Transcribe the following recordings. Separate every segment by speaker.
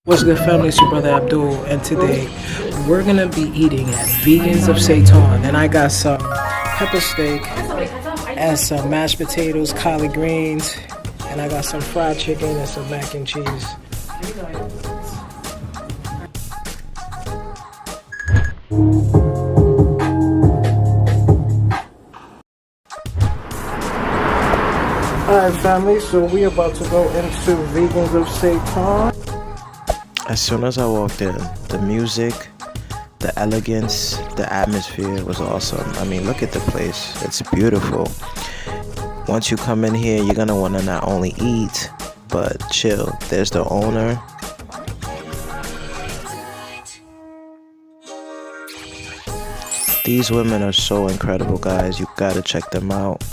Speaker 1: What's good, family? It's your brother Abdul, and today we're gonna be eating at Vegans of Seitan. And I got some pepper steak and some mashed potatoes, collard greens, and I got some fried chicken and some mac and cheese. Alright, family, so we about to go into Vegans of Seitan.
Speaker 2: As soon as I walked in, the music, the elegance, the atmosphere was awesome. I mean, look at the place. It's beautiful. Once you come in here, you're gonna want to not only eat, but chill. There's the owner. These women are so incredible, guys. You gotta check them out.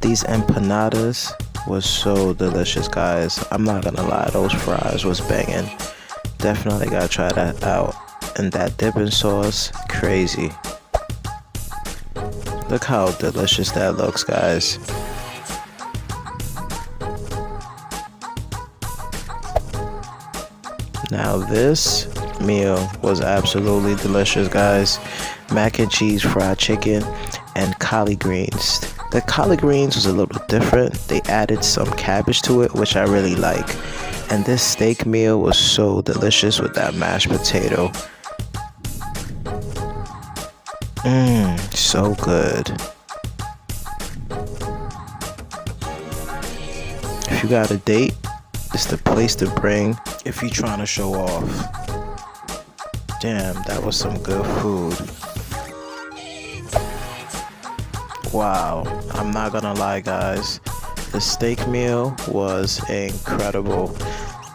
Speaker 2: These empanadas was so delicious, guys. I'm not gonna lie, those fries was banging. Definitely gotta try that out. And that dipping sauce, crazy. Look how delicious that looks, guys. Now this meal was absolutely delicious, guys. Mac and cheese, fried chicken, and collard greens. The collard greens was a little different. They added some cabbage to it, which I really like. And this steak meal was so delicious with that mashed potato. So good. If you got a date, it's the place to bring if you're trying to show off. Damn, that was some good food. Wow, I'm not gonna lie, guys. The steak meal was incredible.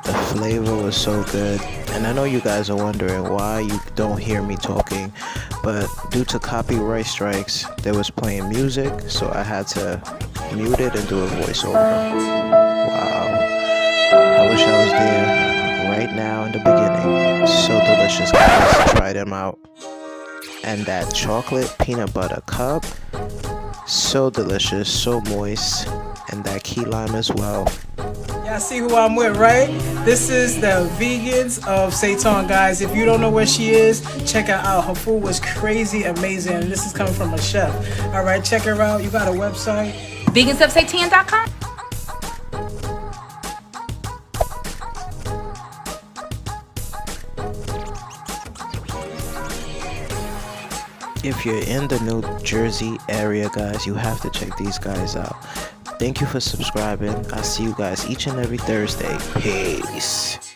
Speaker 2: The flavor was so good. And I know you guys are wondering why you don't hear me talking, but due to copyright strikes, they was playing music, so I had to mute it and do a voiceover. Wow. I wish I was there right now in the beginning. So delicious, guys. Try them out. And that chocolate peanut butter cup, so delicious, so moist. And that key lime as well.
Speaker 1: Y'all see who I'm with, right? This is the Vegans of Seitan, guys. If you don't know where she is, check her out. Her food was crazy amazing, and this is coming from a chef. All right, check her out. You got a website?
Speaker 3: vegansofseitan.com.
Speaker 2: If you're in the New Jersey area, guys, you have to check these guys out. Thank you for subscribing. I see you guys each and every Thursday. Peace.